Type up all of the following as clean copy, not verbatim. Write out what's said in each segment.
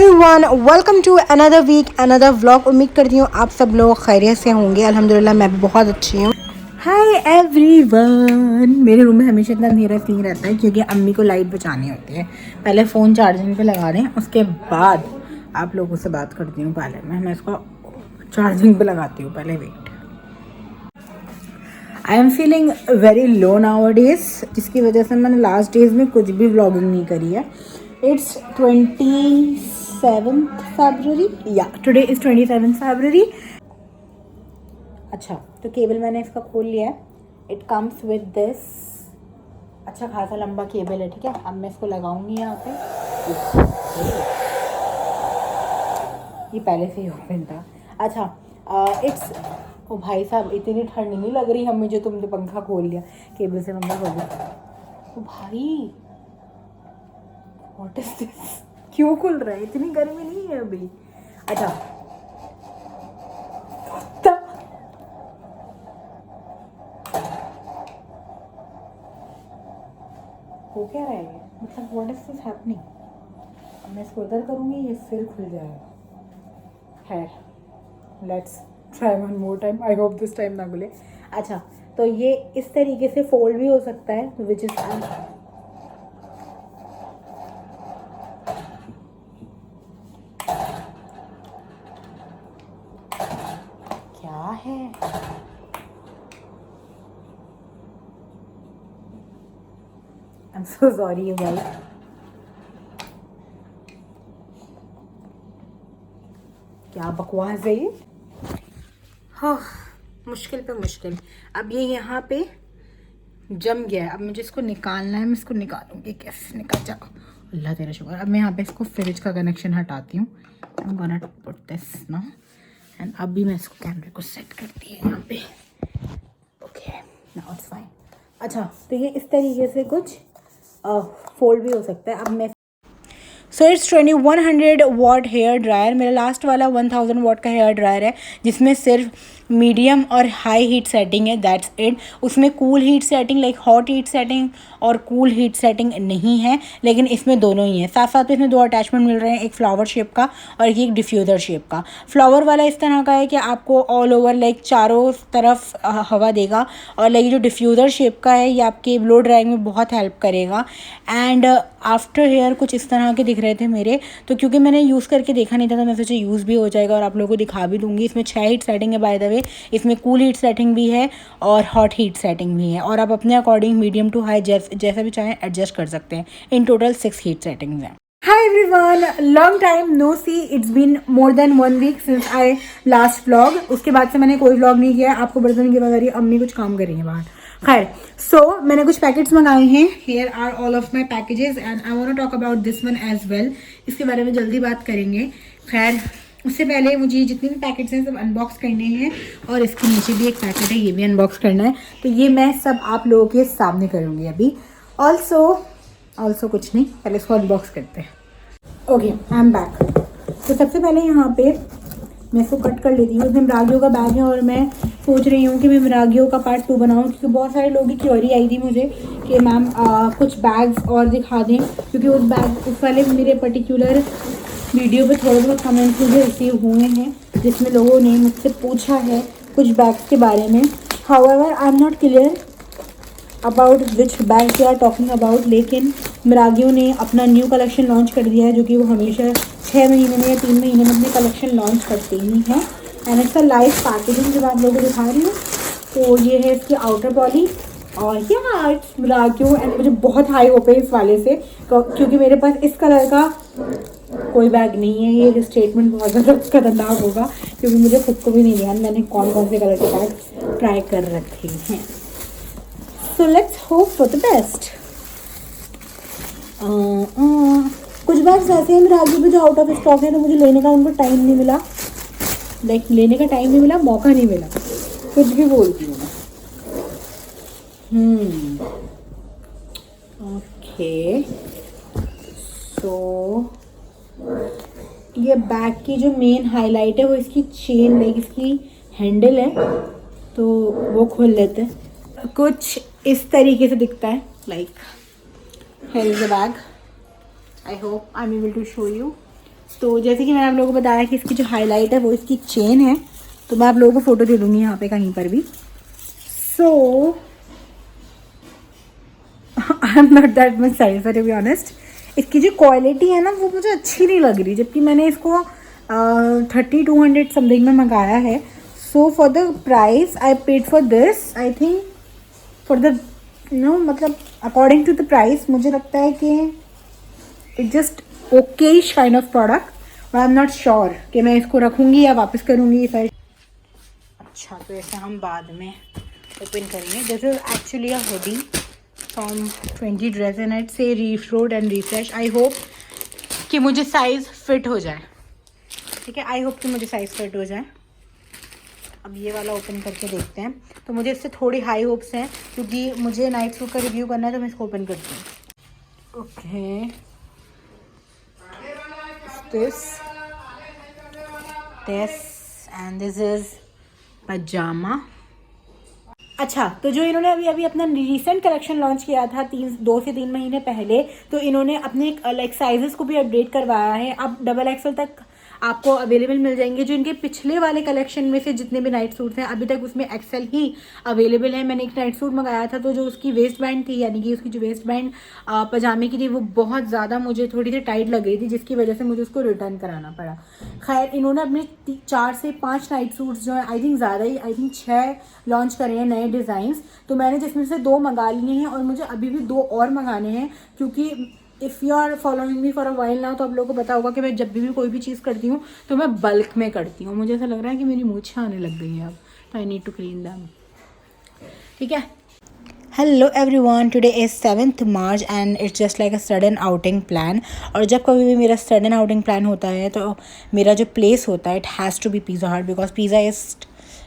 Everyone, welcome to another week another vlog. उम्मीद करती हूँ आप सब लोग खैरियत से होंगे। अल्हम्दुलिल्लाह मैं भी बहुत अच्छी हूँ। हाय एवरीवन, मेरे रूम में हमेशा इतना अंधेरा नहीं रहता है क्योंकि अम्मी को लाइट बचानी होती है। पहले फ़ोन चार्जिंग पे लगा दें, उसके बाद आप लोगों से बात करती हूँ। पहले मैं इसको चार्जिंग पे लगाती हूँ। पहले wait, I am feeling very low nowadays, जिसकी वजह से मैंने लास्ट डेज में कुछ भी व्लॉगिंग नहीं करी है। इट्स 27th February, या टुडे इज़ 27th February। अच्छा, तो केबल मैंने इसका खोल लिया है। इट कम्स विद दिस अच्छा खासा लंबा केबल है, ठीक है। अब मैं इसको लगाऊंगी यहाँ पे। ये पहले से ही ओपन था। अच्छा, इट्स ओ भाई साहब, इतनी ठंड नहीं लग रही हमें जो तुमने पंखा खोल लिया, केबल से पंखा खोल लिया। ओ भाई, व्हाट इज दिस? क्यों खुल रहा है? इतनी गर्मी नहीं है अभी। अच्छा, हो क्या रहा है? मतलब व्हाट इज दिस हैपनिंग? अब मैं इसको उधर करूँगी, ये फिर खुल जाएगा। खैर, let's try one more time. I hope this time ना खुले। अच्छा, तो ये इस तरीके से फोल्ड भी हो सकता है, विच इज क्या है? I am so sorry you guys. क्या बकवास है ये? हाँ, मुश्किल पे मुश्किल। अब ये यहाँ पे जम गया है। अब मुझे इसको निकालना है। मैं इसको निकालूंगी कैसे? निकल जाओ, अल्लाह तेरा शुक्र। अब मैं यहाँ पे इसको फ्रिज का कनेक्शन हटाती हूँ। I am gonna put this now and अभी मैं इसको कैमरे को सेट करती है यहाँ पे। Okay, now it's fine. अच्छा, तो ये इस तरीके से कुछ फोल्ड भी हो सकता है। अब मैं so it's 2100 watt hair dryer. मेरा लास्ट वाला 1000 वॉट का हेयर ड्रायर है, जिसमें सिर्फ मीडियम और हाई हीट सेटिंग है, दैट्स इट। उसमें cool heat setting like hot heat setting और कूल हीट सेटिंग नहीं है, लेकिन इसमें दोनों ही है। साथ साथ इसमें दो अटैचमेंट मिल रहे हैं, एक फ्लावर शेप का और एक डिफ्यूज़र शेप का। फ्लावर वाला इस तरह का है कि आपको ऑल ओवर लाइक चारों तरफ हवा देगा, और लाइक जो डिफ्यूज़र शेप का है ये आपके ब्लो ड्राइंग में बहुत हेल्प करेगा। एंड आफ्टर हेयर कुछ इस तरह के दिख रहे थे मेरे, तो क्योंकि मैंने यूज़ करके देखा नहीं था तो मैं सोचा यूज़ भी हो जाएगा और आप लोगों को दिखा भी दूंगी। इसमें 6 हीट सेटिंग है बाय द वे। इसमें कूल हीट सेटिंग भी है और हॉट हीट सेटिंग भी है, और आप अपने अकॉर्डिंग मीडियम टू हाई जैसा भी चाहें एडजस्ट कर सकते हैं। इन टोटल 6 हीट सेटिंग्स हैं। Hi everyone, long time no see. It's been more than 1 week since I last vlog. उसके बाद से मैंने कोई vlog नहीं किया। आपको बर्तन की बात अम्मी कुछ काम कर रही है बाहर। खैर, सो मैंने कुछ पैकेट्स मंगाए हैं। Here are all of my packages and I want to talk about this one as well. इसके बारे में जल्दी बात करेंगे। खैर, उससे पहले मुझे जितने भी पैकेट्स हैं सब अनबॉक्स करने हैं, और इसके नीचे भी एक पैकेट है, ये भी अनबॉक्स करना है। तो ये मैं सब आप लोगों के सामने करूँगी अभी। ऑल्सो कुछ नहीं, पहले इसको अनबॉक्स करते हैं। Okay, I am back. तो सबसे पहले यहाँ पे मैं इसको कट कर लेती हूँ। इसमें मिरागियों का बैग है और मैं सोच रही हूँ कि मैं मिरागियों का पार्ट 2 बनाऊँ, क्योंकि बहुत सारे लोगों की क्वेरी आई थी मुझे कि मैम कुछ बैग्स और दिखा दें, क्योंकि उस वाले मेरे पर्टिकुलर वीडियो पे थोड़े बहुत कमेंट्स मुझे रिसीव हुए हैं, जिसमें लोगों ने मुझसे पूछा है कुछ बैग्स के बारे में। However I am not clear about which bag they are talking about, लेकिन मिरागियों ने अपना न्यू कलेक्शन लॉन्च कर दिया है, जो कि वो हमेशा 6 महीने में या 3 महीने में अपनी कलेक्शन लॉन्च करते ही हैं। एंड इसका लाइव पैकेजिंग जब आप लोगों को दिखा रही हूँ, तो ये है इसकी आउटर बॉडी, और या इट्स मिरागियों। एंड मुझे बहुत हाई होप है इस वाले से, क्योंकि मेरे पास इस कलर का कोई बैग नहीं है। ये स्टेटमेंट बहुत ज़्यादा खतरनाक होगा, क्योंकि मुझे खुद को भी नहीं ध्यान मैंने कौन कौन से कलर के बैग ट्राई कर रखे हैं। So let's hope for the best. कुछ बैग्स ऐसे हैं मेरे आगे भी जो आउट ऑफ स्टॉक है, तो मुझे लेने का उनको टाइम नहीं मिला, लेने का टाइम नहीं मिला, मौका नहीं मिला, कुछ भी बोलती हूँ मैं। ओके, सो ये बैग की जो मेन हाईलाइट है वो इसकी चेन, लाइक इसकी हैंडल है, तो वो खोल लेते हैं। कुछ इस तरीके से दिखता है, like here is the bag. I hope I'm able to show you. तो जैसे कि मैंने आप लोगों को बताया कि इसकी जो हाईलाइट है वो इसकी चेन है, तो मैं आप लोगों को फ़ोटो दे दूँगी यहाँ पे कहीं पर भी। So I am not that much satisfied to be honest. इसकी जो क्वालिटी है ना वो मुझे अच्छी नहीं लग रही, जबकि मैंने इसको 3200 समथिंग में मंगाया है। So for the price I paid for this, I think for the मतलब अकॉर्डिंग टू द प्राइस मुझे लगता है कि it just Okesh kind of product, और आई एम नॉट श्योर कि मैं इसको रखूँगी या वापस करूँगी इफ आई। अच्छा, तो ऐसे हम बाद में ओपन करेंगे। This is actually a hoodie from 20 dress and it से रिफ्रोड एंड रिफ्रेश। आई होप कि मुझे साइज़ फिट हो जाए, ठीक है, आई होप कि मुझे साइज़ फिट हो जाए। अब ये वाला ओपन करके देखते हैं। तो मुझे इससे थोड़ी हाई होप्स हैं क्योंकि मुझे नाइट सूट का रिव्यू करना है, तो मैं इसको ओपन करती हूँ। Okay, this and this is pajama। अच्छा, तो जो इन्होंने अभी अपना रिसेंट कलेक्शन लॉन्च किया था 2 से 3 महीने पहले, तो इन्होंने अपने लाइक साइजेस को भी अपडेट करवाया है। अब XXL तक आपको अवेलेबल मिल जाएंगे। जो इनके पिछले वाले कलेक्शन में से जितने भी नाइट सूट्स हैं अभी तक उसमें XL ही अवेलेबल है। मैंने एक नाइट सूट मंगाया था, तो जो उसकी वेस्ट बैंड थी, यानी कि उसकी जो वेस्ट बैंड पजामे की थी, वो बहुत ज़्यादा मुझे थोड़ी सी टाइट लग रही थी, जिसकी वजह से मुझे उसको रिटर्न कराना पड़ा। खैर, इन्होंने अपने 4 से 5 नाइट सूट्स जो है, आई थिंक ज़्यादा ही, आई थिंक 6 लॉन्च करे हैं नए डिज़ाइंस। तो मैंने जिसमें से 2 मंगा लिए हैं और मुझे अभी भी 2 और मंगाने हैं, क्योंकि if you are following me for a while now, तो आप लोगों को पता होगा कि मैं जब भी कोई भी चीज़ करती हूँ तो मैं बल्क में करती हूँ। मुझे ऐसा लग रहा है कि मेरी मूंछें आने लग गई है अब, तो I need to clean them, ठीक है। Hello everyone, today is 7th March and it's just like a sudden outing plan. और जब कभी भी मेरा सडन आउटिंग प्लान होता है तो मेरा जो प्लेस होता है, it has to be Pizza Hut, because pizza is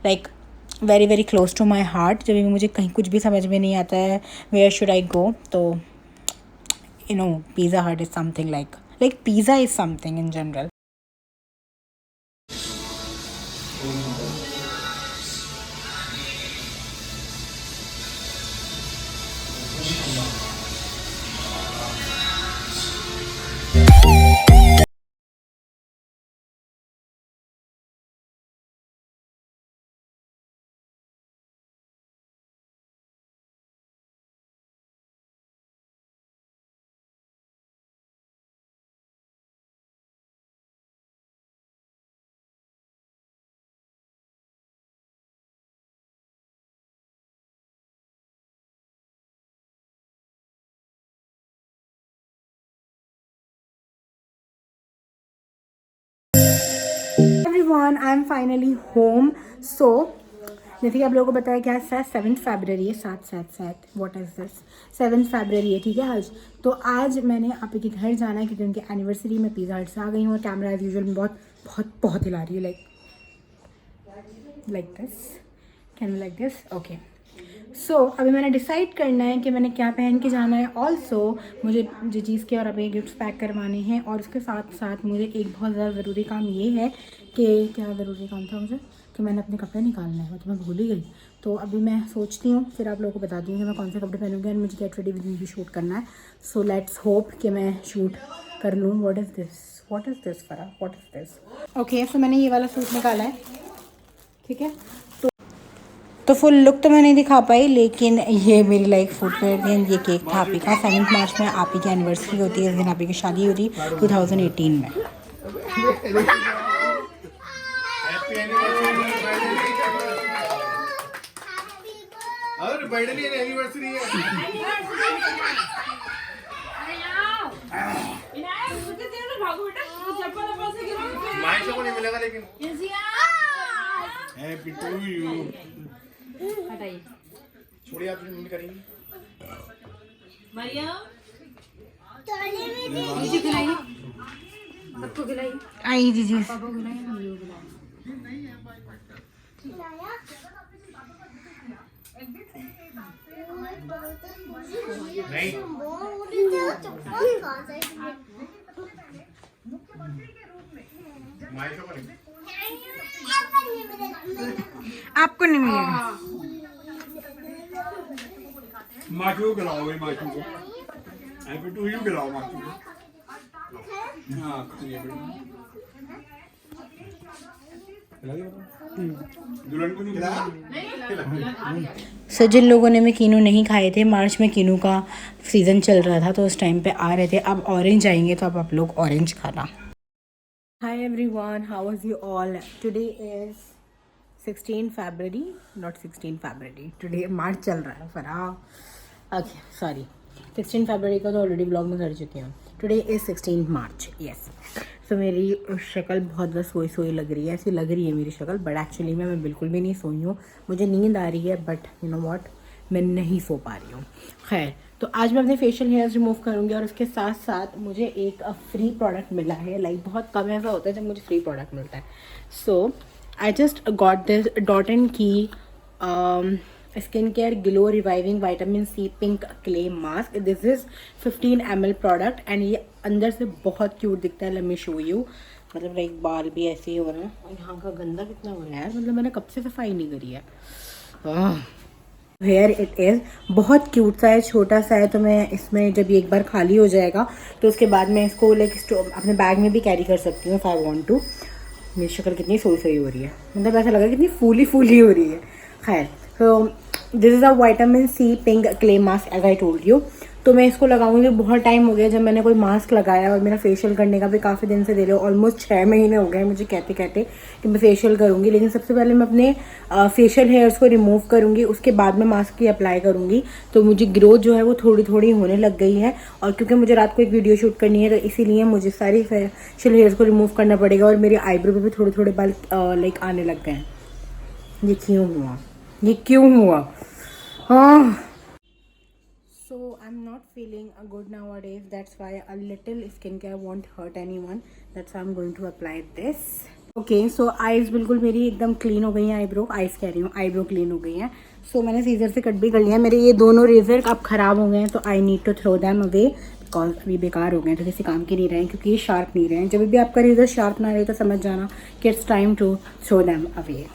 like very very close to my heart. जब भी मुझे कहीं कुछ भी समझ में नहीं आता है वेयर शुड आई गो, तो you know, Pizza Hut is something like pizza is something in general. Everyone, I am finally home. So जैसे कि आप लोगों को बताया क्या है, 7th February है, 7 what is this, 7th February है, ठीक है आज। तो आज मैंने आप के घर जाना है क्योंकि उनकी एनिवर्सरी में पिज़्ज़ा हट से आ गई हूँ। और कैमरा एज यूजुअल में बहुत बहुत बहुत हिला रही है, like this, can like this, okay. So अभी मैंने डिसाइड करना है कि मैंने क्या पहन के जाना है। ऑल्सो मुझे जो चीज़ के और अभी गिफ्ट्स पैक करवाने हैं, और उसके साथ साथ मुझे एक बहुत ज़्यादा ज़रूरी काम ये है कि क्या ज़रूरी काम था मुझे, कि मैंने अपने कपड़े निकालने हैं, तो मैं भूल ही गई। तो अभी मैं सोचती हूँ, फिर आप लोगों को बताती हूँ कि मैं कौन से कपड़े पहनूँगी, और मुझे गेट रेडी विद मी भी शूट करना है। सो लेट्स होप कि मैं शूट कर लूँ। व्हाट इज़ दिस फरा, व्हाट इज़ दिस, ओके। सो मैंने ये वाला सूट निकाला है, ठीक है। तो फुल लुक तो मैं नहीं दिखा पाई, लेकिन ये मेरी लाइक फुटवेयर थी। ये केक था आपी का। 7th March में आपी की एनिवर्सरी होती है, इस दिन आपी की शादी हुई थी 2018 में। Happy to you. छोड़िए, आप मम्मी करेंगी। जी खिलाइए, सबको खिलाइए। आई जी जी, पापा खिलाइए, मम्मी को आपको नहीं मिलेगा। माचू को खिलाओ, माचू को। हैप्पी टू यू खिलाओ माचू को। हाँ खिला दिया दुल्हन को नहीं खिलाया। सो जिन लोगों ने भी कीनू नहीं खाए थे, मार्च में कीनू का सीज़न चल रहा था तो उस टाइम पे आ रहे थे। अब ऑरेंज आएंगे तो अब आप लोग ऑरेंज खाना। Hi everyone, how was you all? Today is 16 February, not 16 February, today March चल रहा है फरा। ओके सॉरी, 16 फरवरी का तो ऑलरेडी ब्लॉग में कर चुकी हूँ। Today is 16 March, yes. So मेरी शक्ल बहुत ज़्यादा सोई सोई लग रही है, ऐसी लग रही है मेरी शक्ल, बट एक्चुअली में मैं बिल्कुल भी नहीं सोई हूँ। मुझे नींद आ रही है बट यू नो व्हाट, मैं नहीं सो पा रही हूँ। खैर, तो आज मैं अपने फेशियल हेयर्स रिमूव करूँगी और उसके साथ साथ मुझे एक फ्री प्रोडक्ट मिला है। लाइक बहुत कम ऐसा होता है जब मुझे फ्री प्रोडक्ट मिलता है। So I just got this Dot and Key skin care glow reviving vitamin C pink clay mask. This is 15 ml product and ये अंदर से बहुत क्यूट दिखता है। Let me show you. मतलब लाइक बाल भी ऐसे ही हो रहा है और यहाँ का गंदा कितना हो रहा है यार, मतलब मैंने कब से सफाई नहीं करी है। हेयर इट इज़ बहुत क्यूट सा है, छोटा सा है। तो मैं इसमें जब ये एक बार खाली हो जाएगा तो उसके बाद मैं इसको लाइक अपने बैग में भी कैरी कर सकती हूँ इफ़ आई वांट टू। मेरी शक्ल कितनी सोई सोई हो रही है, मतलब ऐसा लग रहा है कितनी फूली फूली हो रही है। खैर, तो this is a vitamin C pink clay mask as I told you. तो मैं इसको लगाऊंगी। बहुत टाइम हो गया जब मैंने कोई मास्क लगाया और मेरा फेशियल करने का भी काफ़ी दिन से दे लो, ऑलमोस्ट 6 महीने हो गए मुझे कहते कहते कि मैं फेशियल करूंगी। लेकिन सबसे पहले मैं अपने फेशियल हेयर्स को रिमूव करूंगी, उसके बाद मैं मास्क की अप्लाई करूंगी। तो मुझे ग्रोथ जो है वो थोड़ी थोड़ी होने लग गई है और क्योंकि मुझे रात को एक वीडियो शूट करनी है तो इसीलिए मुझे सारी फेशियल हेयर्स को रिमूव करना पड़ेगा। और मेरे आईब्रो पे भी थोड़े थोड़े बाल लाइक आने लग गए हैं। ये क्यों हुआ, ये क्यों हुआ? हाँ, so I'm not feeling good nowadays, that's why a little skincare won't hurt anyone, that's why I'm going to apply this. Okay, so eyes बिल्कुल मेरी एकदम क्लीन हो गई हैं। आईज कह रही हूँ, आईब्रो क्लीन हो गई हैं। सो मैंने सीजर से कट भी कर लिया। मेरे ये दोनों रेजर अब ख़राब हो गए हैं तो I need to throw them away because अभी बेकार हो गए हैं, तो किसी काम के नहीं रहे हैं क्योंकि ये शार्प नहीं रहे हैं। जब भी आपका रेजर शार्प ना रहे तो समझ जाना कि it's time to throw them away.